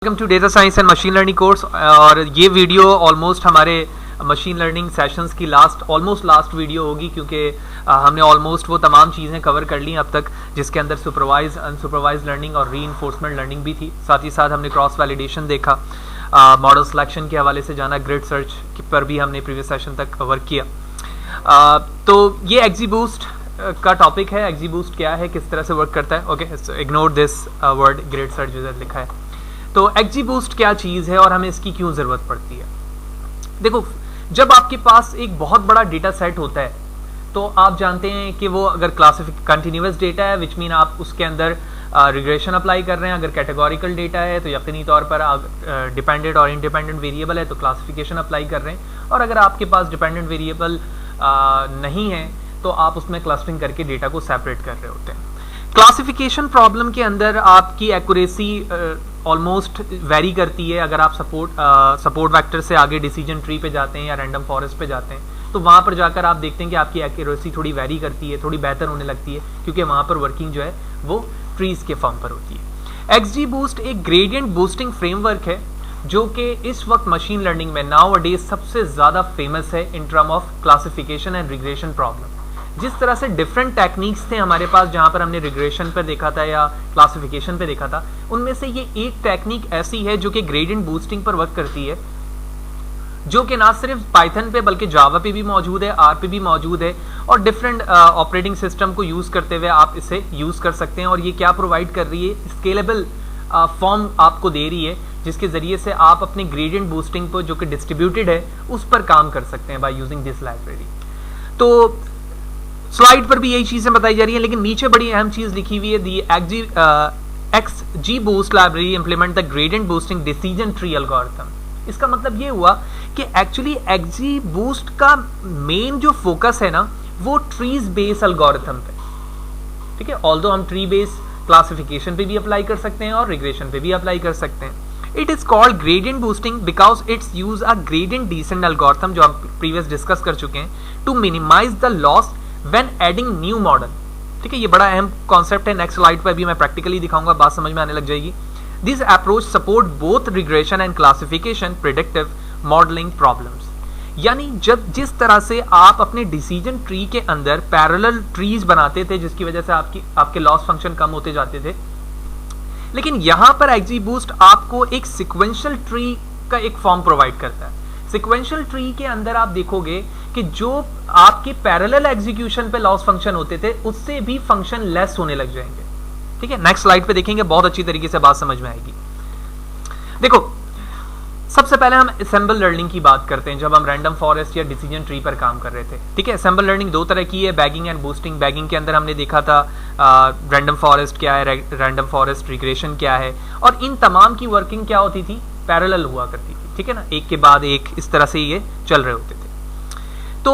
Welcome to data science and machine learning course. और ये video almost हमारे machine learning sessions की almost last video होगी, क्योंकि हमने ऑलमोस्ट वो तमाम चीज़ें कवर कर ली अब तक, जिसके अंदर सुपरवाइज अनसुपरवाइज लर्निंग और रीइंफोर्समेंट लर्निंग भी थी। साथ ही साथ हमने क्रॉस वैलिडेशन देखा, मॉडल सिलेक्शन के हवाले से जाना, ग्रिड सर्च पर भी हमने प्रीवियस सेशन तक कवर किया। तो ये एक्जीबूस्ट का टॉपिक है। एक्जीबूस्ट क्या है, किस तरह से वर्क करता है। Okay, ignore this word grid search जो लिखा है। तो एक्जीबूस्ट क्या चीज़ है और हमें इसकी क्यों ज़रूरत पड़ती है। देखो, जब आपके पास एक बहुत बड़ा डेटा सेट होता है तो आप जानते हैं कि वो अगर कंटिन्यूअस डेटा है, विच मीन आप उसके अंदर रिग्रेशन अप्लाई कर रहे हैं। अगर कैटेगोरिकल डेटा है तो यकीनी तौर पर डिपेंडेंट और इंडिपेंडेंट वेरिएबल है तो क्लासिफिकेशन अप्लाई कर रहे हैं। और अगर आपके पास डिपेंडेंट वेरिएबल नहीं है तो आप उसमें क्लस्टरिंग करके डेटा को सेपरेट कर रहे होते हैं। क्लासिफिकेशन प्रॉब्लम के अंदर आपकी एक्यूरेसी ऑलमोस्ट वेरी करती है। अगर आप सपोर्ट वेक्टर से आगे डिसीजन ट्री पे जाते हैं या रैंडम फॉरेस्ट पे जाते हैं तो वहाँ पर जाकर आप देखते हैं कि आपकी एक्यूरेसी थोड़ी वेरी करती है, थोड़ी बेहतर होने लगती है, क्योंकि वहाँ पर वर्किंग जो है वो ट्रीज के फॉर्म पर होती है। XGBoost एक ग्रेडियंट बूस्टिंग फ्रेमवर्क है जो कि इस वक्त मशीन लर्निंग में नाउ अडेज सबसे ज़्यादा फेमस है in term of classification and regression problem. जिस तरह से डिफरेंट टेक्निक्स थे हमारे पास जहाँ पर हमने रिग्रेशन पे देखा था या क्लासिफिकेशन पे देखा था, उनमें से ये एक टेक्निक ऐसी है जो कि ग्रेडियंट बूस्टिंग पर वर्क करती है, जो कि ना सिर्फ पाइथन पे बल्कि जावा पे भी मौजूद है, आर पे भी मौजूद है, और डिफरेंट ऑपरेटिंग सिस्टम को यूज़ करते हुए आप इसे यूज़ कर सकते हैं। और ये क्या प्रोवाइड कर रही है, स्केलेबल फॉर्म आपको दे रही है, जिसके ज़रिए से आप अपने ग्रेडियंट बूस्टिंग पर जो कि डिस्ट्रीब्यूटेड है उस पर काम कर सकते हैं बाय यूजिंग दिस लाइब्रेरी। तो स्लाइड पर भी यही चीजें बताई जा रही हैं, लेकिन नीचे बड़ी अहम चीज लिखी हुई है, दी XGBoost library implement the gradient boosting decision tree algorithm. इसका मतलब ये हुआ कि एक्चुअली XGBoost का मेन जो फोकस है ना वो ट्रीज बेस एल्गोरिथम पे, ठीक है। ऑल्दो हम ट्री बेस क्लासिफिकेशन पे भी अप्लाई कर सकते हैं और रिग्रेशन पे भी अप्लाई कर सकते हैं। It is called gradient boosting because it's use a gradient descent algorithm, जो हम प्रीवियस डिस्कस कर चुके हैं, to minimise the loss when adding new model। ठीक है, ये बड़ा अहम कॉन्सेप्ट है। नेक्स्ट स्लाइड पर भी मैं प्रैक्टिकली दिखाऊंगा, बात समझ में आने लग जाएगी। This approach support both regression and classification predictive modelling problems. यानी जब जिस तरह से आप अपने डिसीजन ट्री के अंदर पैरेलल ट्रीज बनाते थे, जिसकी वजह से आपके लॉस फंक्शन कम होते जाते थे, लेकिन यहां पर XGBoost आपको एक सिक्वेंशियल ट्री का एक फॉर्म प्रोवाइड करता है। सिक्वेंशियल ट्री के अंदर आप देखोगे कि जो आपके पैरेलल एग्जीक्यूशन पे लॉस फंक्शन होते थे उससे भी फंक्शन लेस होने लग जाएंगे। ठीक है, नेक्स्ट स्लाइड पे देखेंगे, बहुत अच्छी तरीके से बात समझ में आएगी। देखो, सबसे पहले हम असेंबल लर्निंग की बात करते हैं जब हम रैंडम फॉरेस्ट या डिसीजन ट्री पर काम कर रहे थे। ठीक है, असेंबल लर्निंग दो तरह की है, बैगिंग एंड बूस्टिंग। बैगिंग के अंदर हमने देखा था रैंडम फॉरेस्ट क्या है, रैंडम फॉरेस्ट रिग्रेशन क्या है, और इन तमाम की वर्किंग क्या होती थी, पैरेलल हुआ करती थी। ठीक है ना, एक के बाद एक इस तरह से ये चल रहे होते थे। तो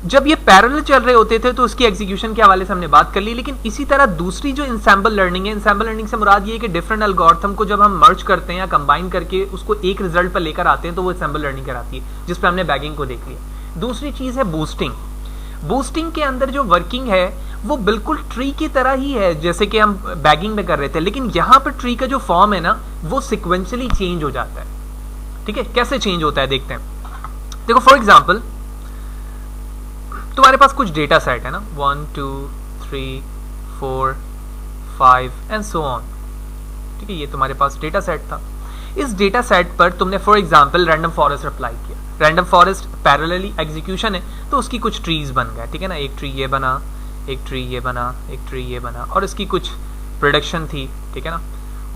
जब ये पैरेलल चल रहे होते थे तो उसकी एग्जीक्यूशन के हवाले से हमने बात कर ली। लेकिन इसी तरह दूसरी जो इंसेंबल लर्निंग है, इंसेंबल लर्निंग से मुराद ये है कि डिफरेंट एल्गोरिथम को जब हम मर्ज करते हैं या कंबाइन करके उसको एक रिजल्ट पर लेकर आते हैं तो वो इंसेंबल लर्निंग कराती है, जिस पर हमने बैगिंग को देख लिया। दूसरी चीज है बूस्टिंग। बूस्टिंग के अंदर जो वर्किंग है वो बिल्कुल ट्री की तरह ही है जैसे कि हम बैगिंग में कर रहे थे, लेकिन यहाँ पर ट्री का जो फॉर्म है ना वो सिक्वेंशियली चेंज हो जाता है। ठीक है, कैसे चेंज होता है देखते हैं। देखो, फॉर एग्जाम्पल तुम्हारे पास कुछ डेटा सेट है ना, 1 2 3 4 5 एंड सो ऑन। ठीक है, ये तुम्हारे पास डेटा सेट था। इस डेटा सेट पर तुमने for example random forest apply किया। रैंडम फॉरेस्ट पैरेलली एग्जीक्यूशन है तो उसकी कुछ ट्रीज बन गए। ठीक है ना, एक ट्री ये बना, एक ट्री ये बना, एक ट्री ये बना, और इसकी कुछ प्रोडक्शन थी। ठीक है ना,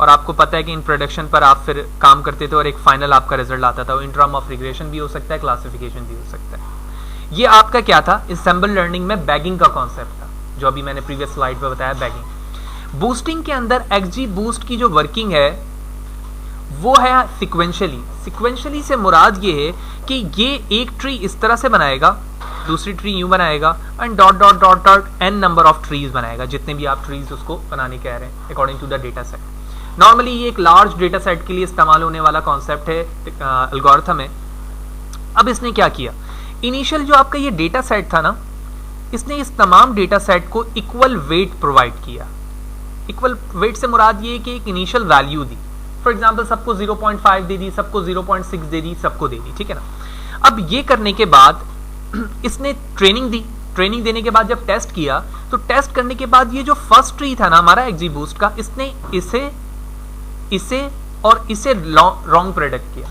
और आपको पता है कि इन प्रोडक्शन पर आप फिर काम करते थे और एक फाइनल आपका रिजल्ट आता था। वो इन टर्म ऑफ रिग्रेशन भी हो सकता है, क्लासिफिकेशन भी हो सकता है। ये आपका क्या था, असेंबल लर्निंग में बैगिंग का कॉन्सेप्ट था, जो अभी मैंने प्रीवियस स्लाइड पे बताया, बैगिंग। बूस्टिंग के अंदर XGBoost की जो वर्किंग है वो है सिक्वेंशियली। सिक्वेंशियली से मुराद ये है कि ये एक ट्री इस तरह से बनाएगा, दूसरी ट्री यूं बनाएगा, and dot dot dot dot n number of trees बनाएगा, जितने भी आप ट्रीज उसको बनाने कह रहे हैं according to the data set. Normally ये एक लार्ज डेटा सेट के लिए इस्तेमाल होने वाला कॉन्सेप्ट है, एल्गोरिथम है। अब इसने क्या किया, इनिशियल जो आपका ये डेटा सेट था ना, इसने इस तमाम डेटा सेट को इक्वल वेट प्रोवाइड किया। इक्वल वेट से मुराद ये कि एक initial value the for example सबको 0.5 दे दी, सबको 0.6 दे दी, सबको दे दी, ठीक है ना। अब ये करने के बाद इसने ट्रेनिंग दी, ट्रेनिंग देने के बाद जब टेस्ट किया तो टेस्ट करने के बाद ये जो फर्स्ट ट्री था ना हमारा XGBoost का, इसने इसे और इसे रॉन्ग प्रेडिक्ट किया,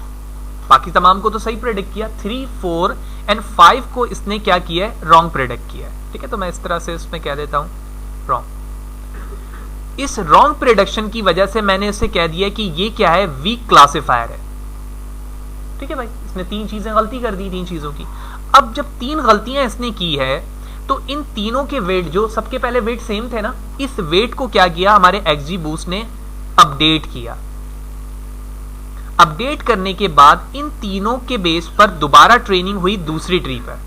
बाकी तमाम को तो सही प्रेडिक्ट किया, 3, 4 एंड 5 को इसने क्या किया है, रॉन्ग प्रेडिक्ट किया है, ठीक है। तो मैं इस तरह से इसमें कह देता हूं रॉन्ग। इस रॉन्ग प्रेडिक्शन की वजह से मैंने इसे कह दिया कि ये क्या है, वीक क्लासिफायर है, ठीक है भाई। इसने 3 चीजें गलती कर दी, 3 चीजों की। अब जब 3 गलतियां इसने की है तो इन तीनों के वेट, जो सबके पहले वेट सेम थे ना, इस वेट को क्या किया हमारे XGBoost ने, अपडेट किया। अपडेट करने के बाद इन तीनों के बेस पर दोबारा ट्रेनिंग हुई दूसरी ट्री पर।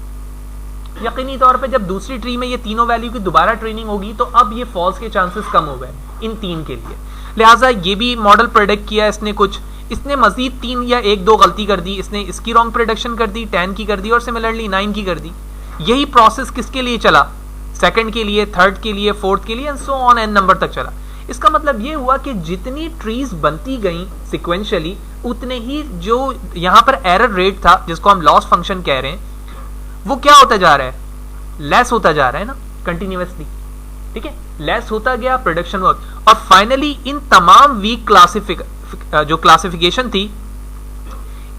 यकीनी तौर पे जब दूसरी ट्री में ये तीनों वैल्यू की दोबारा ट्रेनिंग होगी तो अब ये फॉल्स के चांसेस कम हो गए इन 3 के लिए, लिहाजा ये भी मॉडल प्रेडिक्ट किया इसने कुछ, इसने मजीद 3 या 1-2 गलती कर दी, इसने इसकी रॉन्ग प्रेडिक्शन कर दी, 10 की कर दी और सिमिलरली 9 की कर दी। यही प्रोसेस किसके लिए चला, सेकंड के लिए, थर्ड के लिए, फोर्थ के लिए and so on an number तक चला। इसका मतलब ये हुआ कि जितनी ट्रीज बनती गई सिक्वेंशियली, उतने ही जो यहां पर एरर रेट था जिसको हम लॉस फंक्शन कह रहे हैं, वो क्या होता जा रहा है, लेस होता जा रहा है ना, कंटिन्यूअसली, ठीक है, लेस होता गया प्रोडक्शन वर्क। और फाइनली इन तमाम वीक जो क्लासिफिकेशन थी,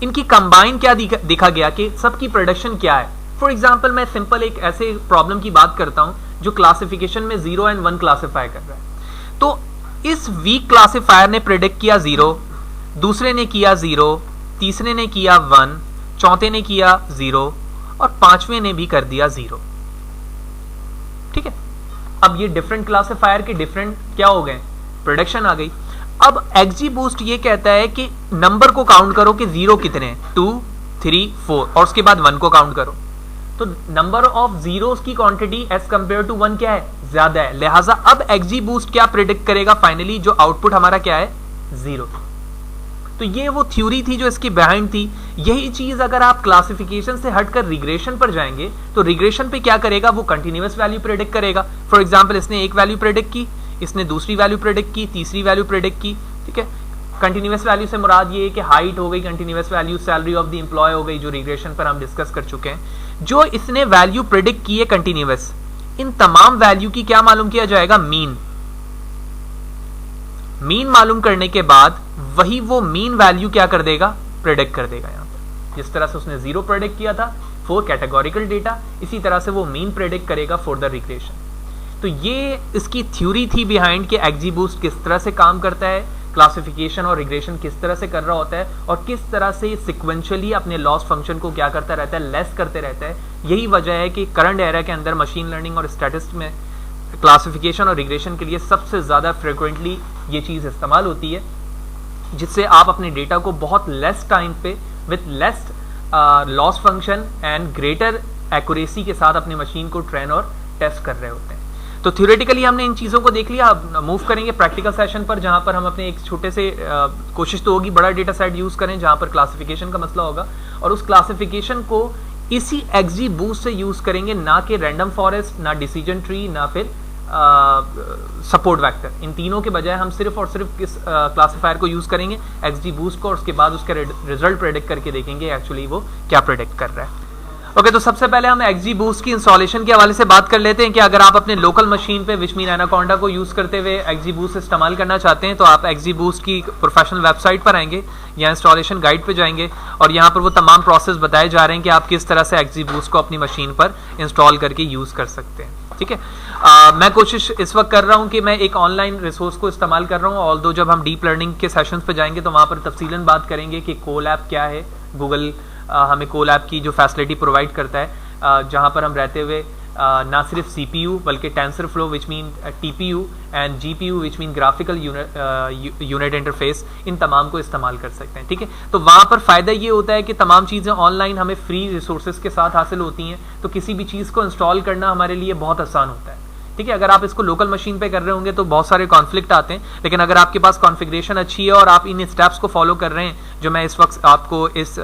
इनकी कंबाइन क्या दिखा गया कि सबकी प्रोडक्शन क्या है। फॉर एग्जाम्पल मैं सिंपल एक ऐसे प्रॉब्लम की बात करता हूं जो क्लासिफिकेशन में 0 एंड 1 क्लासिफाई कर रहा है। तो इस वीक क्लासिफायर ने प्रेडिक्ट किया 0, दूसरे ने किया 0, तीसरे ने किया 1, चौथे ने किया 0 और 5वें ने भी कर दिया 0, ठीक है। अब ये डिफरेंट क्लासिफायर के डिफरेंट क्या हो गए, प्रोडक्शन आ गई। अब XGBoost ये कहता है कि नंबर को काउंट करो कि 0 कितने हैं, 2, 3, 4 और उसके बाद 1 को काउंट करो। तो नंबर ऑफ जीरोस की क्वांटिटी एज कंपेयर टू 1 क्या है, ज्यादा है, लिहाजा अब XGBoost क्या प्रेडिक्ट करेगा, फाइनली जो आउटपुट हमारा क्या है, 0। तो ये वो थ्योरी थी जो इसकी बिहाइंड थी। यही चीज अगर आप क्लासिफिकेशन से हटकर रिग्रेशन पर जाएंगे तो रिग्रेशन पे क्या करेगा, वो कंटिन्यूअस वैल्यू प्रेडिक्ट करेगा। फॉर एग्जांपल इसने एक वैल्यू प्रेडिक्ट की, इसने दूसरी वैल्यू प्रेडिक्ट की, तीसरी वैल्यू प्रेडिक्ट की, ठीक है। कंटिन्यूअस वैल्यू से मुराद ये है कि हाइट हो गई continuous value, salary of the employee हो गई, जो रिग्रेशन पर हम डिस्कस कर चुके हैं। जो इसने वैल्यू प्रेडिक्ट की है कंटिन्यूअस, इन तमाम वैल्यू की क्या मालूम किया जाएगा, मीन। मीन मालूम करने के बाद वही वो मीन वैल्यू क्या कर देगा, प्रेडिक्ट कर देगा। यहां पर जिस तरह से उसने 0 प्रेडिक्ट किया था फॉर कैटेगोरिकल डेटा, इसी तरह से वो मीन प्रेडिक्ट करेगा फॉर द रिग्रेशन। तो ये इसकी थ्योरी थी बिहाइंड कि XGBoost किस तरह से काम करता है, क्लासिफिकेशन और रिग्रेशन किस तरह से कर रहा होता है और किस तरह से सिक्वेंशियली अपने लॉस फंक्शन को क्या करता रहता है, लेस करते रहता है। यही वजह है कि करंट एरा के अंदर मशीन लर्निंग और स्टैटिस्टिक्स में क्लासिफिकेशन और रिग्रेशन के लिए सबसे ज्यादा फ्रिक्वेंटली ये चीज इस्तेमाल होती है, जिससे आप अपने डेटा को बहुत लेस टाइम पे with less loss function and greater accuracy के साथ अपनी मशीन को ट्रेन और टेस्ट कर रहे होते हैं। तो थ्योरेटिकली हमने इन चीज़ों को देख लिया। अब मूव करेंगे प्रैक्टिकल सेशन पर, जहां पर हम अपने एक छोटे से कोशिश तो होगी बड़ा डेटा सेट यूज़ करें जहां पर क्लासिफिकेशन का मसला होगा, और उस क्लासिफिकेशन को इसी XGBoost से यूज़ करेंगे, ना कि रैंडम फॉरेस्ट, ना डिसीजन ट्री, ना फिर सपोर्ट वेक्टर। इन तीनों के बजाय हम सिर्फ और सिर्फ किस क्लासिफायर को यूज़ करेंगे, XGBoost को, और उसके बाद उसका रिजल्ट प्रेडिक्ट करके देखेंगे एक्चुअली वो क्या प्रेडिक्ट कर रहा है। ओके, तो सबसे पहले हम XGBoost की इंस्टॉलेशन के हवाले से बात कर लेते हैं कि अगर आप अपने लोकल मशीन पे विच मीन एनाकोंडा को यूज़ करते हुए XGBoost इस्तेमाल करना चाहते हैं तो आप XGBoost की प्रोफेशनल वेबसाइट पर आएंगे या इंस्टॉलेशन गाइड पे जाएंगे और यहाँ पर वो तमाम प्रोसेस बताए जा रहे हैं कि आप किस तरह से XGBoost को अपनी मशीन पर इंस्टॉल करके यूज़ कर सकते हैं। ठीक है, मैं कोशिश इस वक्त कर रहा हूँ कि मैं एक ऑनलाइन रिसोर्स को इस्तेमाल कर रहा हूँ, ऑल्दो जब हम डीप लर्निंग के सेशंस पे जाएंगे तो वहाँ पर तफसीलन बात करेंगे कि कोलैब क्या है। गूगल हमें कोलैब की जो फैसिलिटी प्रोवाइड करता है, जहाँ पर हम रहते हुए ना सिर्फ CPU बल्कि TensorFlow which mean TPU and GPU which mean graphical unit interface, इन तमाम को इस्तेमाल कर सकते हैं। ठीक है, तो वहाँ पर फ़ायदा ये होता है कि तमाम चीज़ें ऑनलाइन हमें फ्री रिसोर्सेज के साथ हासिल होती हैं, तो किसी भी चीज़ को इंस्टॉल करना हमारे लिए बहुत आसान होता है। ठीक है। अगर आप इसको लोकल मशीन पे कर रहे होंगे तो बहुत सारे कॉन्फ्लिक्ट आते हैं, लेकिन अगर आपके पास कॉन्फ़िगरेशन अच्छी है और आप इन स्टेप्स को फॉलो कर रहे हैं जो मैं इस वक्त आपको इस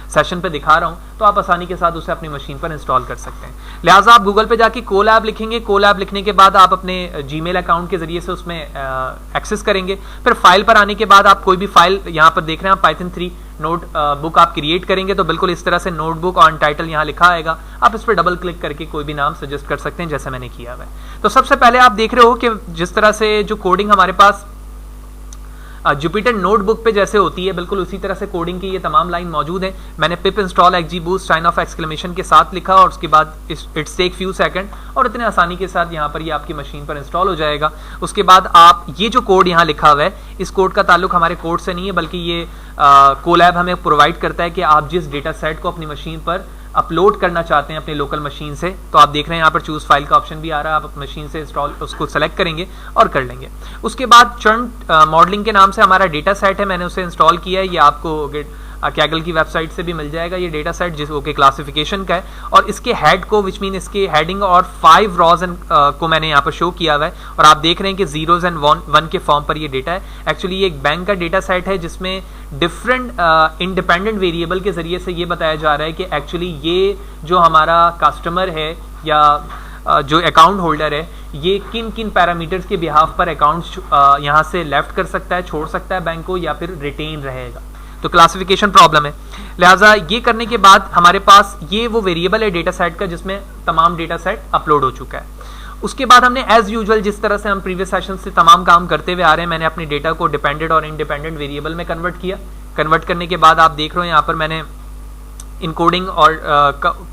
सेशन पे दिखा रहा हूं, तो आप आसानी के साथ उसे अपनी मशीन पर इंस्टॉल कर सकते हैं। लिहाजा आप गूगल पे जाके कोलैब लिखेंगे, कोलैब लिखने के बाद आप अपने जीमेल अकाउंट के जरिए से उसमें एक्सेस करेंगे। फिर फाइल पर आने के बाद आप कोई भी फाइल यहाँ पर देख रहे हैं आप पाइथन 3 नोट बुक आप क्रिएट करेंगे तो बिल्कुल इस तरह से नोटबुक ऑन टाइटल यहाँ लिखा आएगा। आप इस पर डबल क्लिक करके कोई भी नाम सजेस्ट कर सकते हैं जैसे मैंने किया हुआ है। तो सबसे पहले आप देख रहे हो कि जिस तरह से जो कोडिंग हमारे पास जुपिटर नोटबुक पे जैसे होती है, बिल्कुल उसी तरह से कोडिंग की ये तमाम लाइन मौजूद है। मैंने pip install XGBoost sign of exclamation के साथ लिखा और उसके बाद इट्स टेक फ्यू सेकंड और इतने आसानी के साथ यहाँ पर ये आपकी मशीन पर इंस्टॉल हो जाएगा। उसके बाद आप ये जो कोड यहाँ लिखा हुआ है, इस कोड का ताल्लुक हमारे कोड से नहीं है, बल्कि ये कोलैब हमें प्रोवाइड करता है कि आप जिस डेटा सेट को अपनी मशीन पर अपलोड करना चाहते हैं अपने लोकल मशीन से, तो आप देख रहे हैं यहाँ पर चूज फाइल का ऑप्शन भी आ रहा है, आप मशीन से इंस्टॉल उसको सेलेक्ट करेंगे और कर लेंगे। उसके बाद चर्न मॉडलिंग के नाम से हमारा डेटा सेट है, मैंने उसे इंस्टॉल किया है। ये आपको कैगल की वेबसाइट से भी मिल जाएगा ये डेटा सेट, जिसको के क्लासिफिकेशन का है। और इसके हेड को विच मीन इसके हेडिंग और 5 रॉज को मैंने यहाँ पर शो किया हुआ है और आप देख रहे हैं कि जीरोज एंड वन के फॉर्म पर ये डेटा है। एक्चुअली ये एक बैंक का डेटा सेट है जिसमें डिफरेंट इंडिपेंडेंट वेरिएबल के जरिए से ये बताया जा रहा है कि एक्चुअली ये जो हमारा कस्टमर है या जो अकाउंट होल्डर है, ये किन किन पैरामीटर्स के बिहाफ पर अकाउंट्स यहाँ से लेफ्ट कर सकता है, छोड़ सकता है बैंक को, या फिर रिटेन रहेगा। तो क्लासिफिकेशन प्रॉब्लम है। लिहाजा ये करने के बाद हमारे पास ये वो वेरिएबल है डेटा सेट का जिसमें तमाम डेटा सेट अपलोड हो चुका है। उसके बाद हमने एज यूजुअल जिस तरह से हम प्रीवियस सेशन से तमाम काम करते हुए आ रहे हैं, मैंने अपने डेटा को डिपेंडेंट और इंडिपेंडेंट वेरिएबल में कन्वर्ट किया। कन्वर्ट करने के बाद आप देख रहे हो यहाँ पर मैंने इनकोडिंग और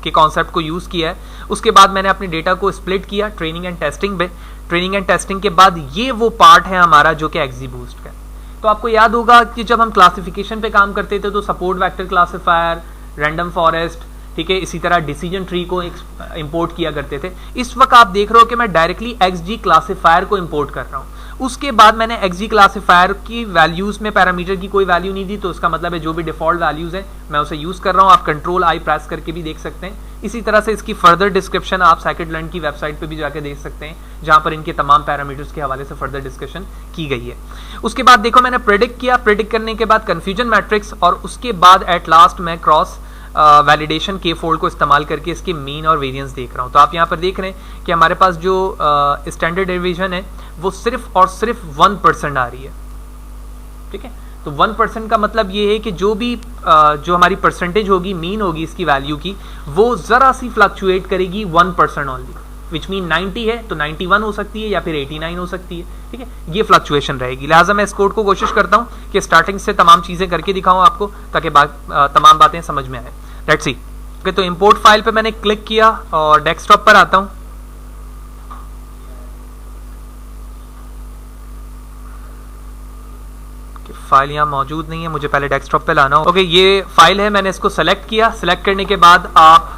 के कॉन्सेप्ट को यूज़ किया है। उसके बाद मैंने अपने डेटा को स्प्लिट किया ट्रेनिंग एंड टेस्टिंग पे। ट्रेनिंग एंड टेस्टिंग के बाद ये वो पार्ट है हमारा जो कि XGBoost का है। तो आपको याद होगा कि जब हम क्लासिफिकेशन पे काम करते थे तो support vector classifier, random forest, ठीक है, इसी तरह डिसीजन ट्री को इंपोर्ट किया करते थे। इस वक्त आप देख रहे हो कि मैं डायरेक्टली XG क्लासिफायर को इंपोर्ट कर रहा हूँ। उसके बाद मैंने XG क्लासिफायर की वैल्यूज में पैरामीटर की कोई वैल्यू नहीं दी, तो उसका मतलब है जो भी डिफॉल्ट वैल्यूज हैं मैं उसे यूज कर रहा हूँ। आप Ctrl+I प्रेस करके भी देख सकते हैं। इसी तरह से इसकी फर्दर डिस्क्रिप्शन आप scikit-learn की वेबसाइट पे भी जाके देख सकते हैं, जहां पर इनके तमाम पैरामीटर्स के हवाले से फर्दर डिस्कशन की गई है। उसके बाद देखो मैंने प्रेडिक्ट किया, प्रेडिक्ट करने के बाद कन्फ्यूजन मैट्रिक्स, और उसके बाद एट लास्ट मैं क्रॉस वैलिडेशन के फोल्ड को इस्तेमाल करके इसके मीन और वेरिएंस देख रहा हूँ। तो आप यहाँ पर देख रहे हैं कि हमारे पास जो स्टैंडर्ड डेविएशन है वो सिर्फ और सिर्फ 1% आ रही है। ठीक है, तो 1% का मतलब ये है कि जो भी जो हमारी परसेंटेज होगी, मीन होगी इसकी वैल्यू की, वो जरा सी फ्लक्चुएट करेगी 1% ओनली, विच मीन 90 है तो 91 हो सकती है या फिर 89 हो सकती है। ठीक है, ये फ्लक्चुएशन रहेगी। लिहाजा मैं इस कोड को कोशिश करता हूँ कि स्टार्टिंग से तमाम चीज़ें करके दिखाऊँ आपको, ताकि तमाम बातें समझ में आए। Let's see. ओके, तो इंपोर्ट फाइल पे मैंने क्लिक किया और डेस्कटॉप पर आता हूँ। फाइल यहाँ मौजूद नहीं है, मुझे पहले डेस्कटॉप पे लाना हो। ओके, ये फाइल है, मैंने इसको सेलेक्ट किया। सेलेक्ट करने के बाद आप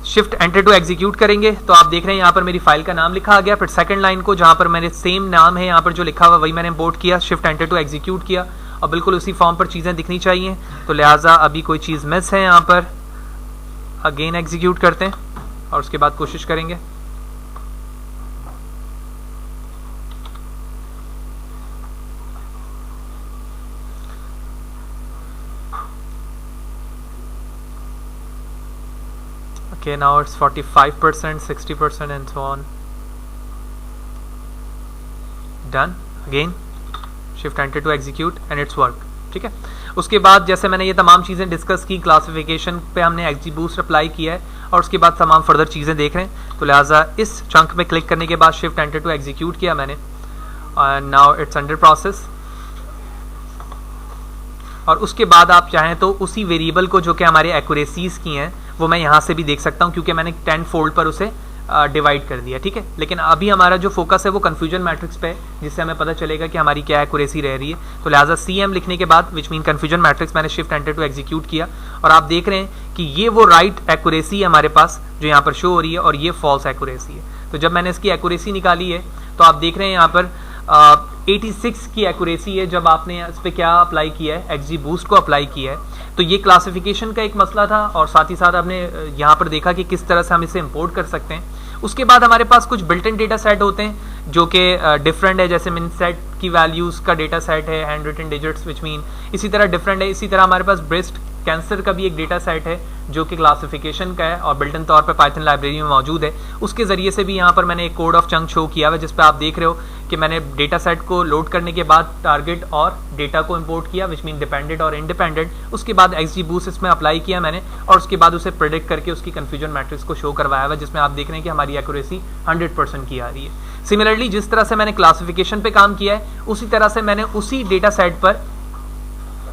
शिफ्ट एंटर टू एग्जीक्यूट करेंगे तो आप देख रहे हैं यहाँ पर मेरी फाइल का नाम लिखा आ गया। फिर सेकंड लाइन को जहाँ पर मैंने सेम नाम है यहाँ पर जो लिखा हुआ वही मैंने इंपोर्ट किया, शिफ्ट एंटर टू एग्जीक्यूट किया और बिल्कुल उसी फॉर्म पर चीज़ें दिखनी चाहिए। तो लिहाजा अभी कोई चीज़ मिस है यहाँ पर, अगेन एग्जीक्यूट करते हैं और उसके बाद कोशिश करेंगे। Okay, now it's 45%, 60% and so on. Done. Again, shift enter to execute and it's work. ठीक है, उसके बाद जैसे मैंने ये तमाम चीज़ें डिस्कस की, क्लासिफिकेशन पे हमने XGBoost अप्लाई किया है और उसके बाद तमाम फर्दर चीज़ें देख रहे हैं। तो लिहाजा इस चंक में क्लिक करने के बाद शिफ्ट एंटर टू एग्जीक्यूट किया मैंने, and now it's under process. और उसके बाद आप चाहें तो उसी वेरिएबल को जो कि हमारे एक्यूरेसीज की हैं वो मैं यहाँ से भी देख सकता हूँ, क्योंकि मैंने 10 फोल्ड पर उसे डिवाइड कर दिया। ठीक है, लेकिन अभी हमारा जो फोकस है वो कन्फ्यूजन मैट्रिक्स पे है, जिससे हमें पता चलेगा कि हमारी क्या एक्यूरेसी रह रही है। तो लिहाजा CM लिखने के बाद विच मीन कन्फ्यूजन मैट्रिक्स मैंने शिफ्ट एंटर टू एग्जीक्यूट किया और आप देख रहे हैं कि ये वो राइट एक्यूरेसी है हमारे पास जो यहाँ पर शो हो रही है और ये फॉल्स एक्यूरेसी है। तो जब मैंने इसकी एक्यूरेसी निकाली है तो आप देख रहे हैं यहाँ पर 86 की एक्यूरेसी है जब आपने इस पर क्या अप्लाई किया है, XGBoost को अप्लाई किया है। तो ये क्लासिफिकेशन का एक मसला था और साथ ही साथ आपने यहाँ पर देखा कि किस तरह से हम इसे इंपोर्ट कर सकते हैं। उसके बाद हमारे पास कुछ बिल्ट इन डेटा सेट होते हैं जो कि डिफरेंट है, जैसे मिन सेट की वैल्यूज़ का डेटा सेट है, hand written digits which mean इसी तरह डिफरेंट है। इसी तरह हमारे पास ब्रेस्ट कैंसर का भी एक डेटा सेट है जो कि क्लासिफिकेशन का है और बिल्ट इन तौर पे पाइथन लाइब्रेरी में मौजूद है। उसके ज़रिए से भी यहाँ पर मैंने एक कोड ऑफ चंक शो किया हुआ है जिस पे आप देख रहे हो कि मैंने डेटा सेट को लोड करने के बाद टारगेट और डेटा को इंपोर्ट किया विच मीन डिपेंडेंट और इंडिपेंडेंट। उसके बाद XGBoost इसमें अप्लाई किया मैंने और उसके बाद उसे प्रेडिक्ट करके उसकी कन्फ्यूजन मैट्रिक्स को शो करवाया हुआ है जिसमें आप देख रहे हैं कि हमारी एक्यूरेसी 100% की आ रही है। सिमिलरली जिस तरह से मैंने क्लासिफिकेशन पे काम किया है उसी तरह से मैंने उसी डेटा सेट पर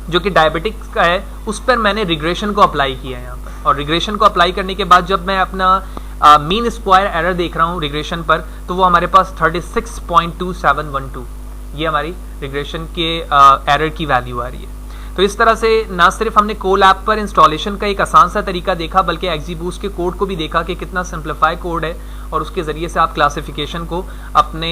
जो कि डायबिटिक्स का है उस पर मैंने रिग्रेशन को अप्लाई किया है यहाँ पर। और रिग्रेशन को अप्लाई करने के बाद जब मैं अपना मीन स्क्वायर एरर देख रहा हूँ रिग्रेशन पर तो वो हमारे पास 36.2712 ये हमारी रिग्रेशन के एरर की वैल्यू आ रही है। तो इस तरह से ना सिर्फ हमने कोलैब पर इंस्टॉलेशन का एक आसान सा तरीका देखा बल्कि XGBoost के कोड को भी देखा कि कितना सिंप्लीफाई कोड है और उसके ज़रिए से आप क्लासिफिकेशन को अपने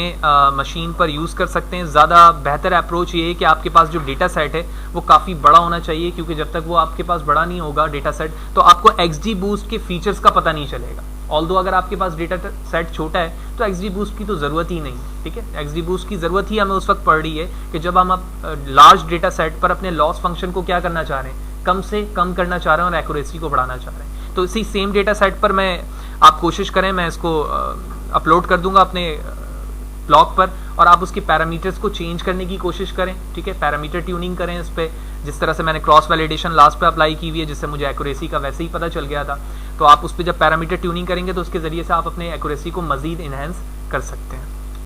मशीन पर यूज़ कर सकते हैं। ज़्यादा बेहतर अप्रोच ये है कि आपके पास जो डेटा सेट है वो काफ़ी बड़ा होना चाहिए क्योंकि जब तक वो आपके पास बड़ा नहीं होगा डेटा सेट तो आपको XGBoost के फीचर्स का पता नहीं चलेगा। ऑल्दो अगर आपके पास डेटा सेट छोटा है तो XGBoost की तो ज़रूरत ही नहीं, ठीक है। XGBoost की ज़रूरत ही हमें उस वक्त पड़ रही है कि जब हम लार्ज डेटा सेट पर अपने लॉस फंक्शन को क्या करना चाह रहे हैं, कम से कम करना चाह रहे हैं और एक्यूरेसी को बढ़ाना चाह रहे हैं। तो इसी सेम डेटा सेट पर आप कोशिश करें, मैं इसको अपलोड कर दूंगा अपने ब्लॉग पर और आप उसके पैरामीटर्स को चेंज करने की कोशिश करें, ठीक है। पैरामीटर ट्यूनिंग करें इस पर, जिस तरह से मैंने क्रॉस वैलिडेशन लास्ट पे अप्लाई की हुई है जिससे मुझे एक्यूरेसी का वैसे ही पता चल गया था। तो आप उस पर जब पैरामीटर ट्यूनिंग करेंगे तो उसके ज़रिए से आप अपने एक्यूरेसी को मज़ीद इन्हेंस कर सकते हैं।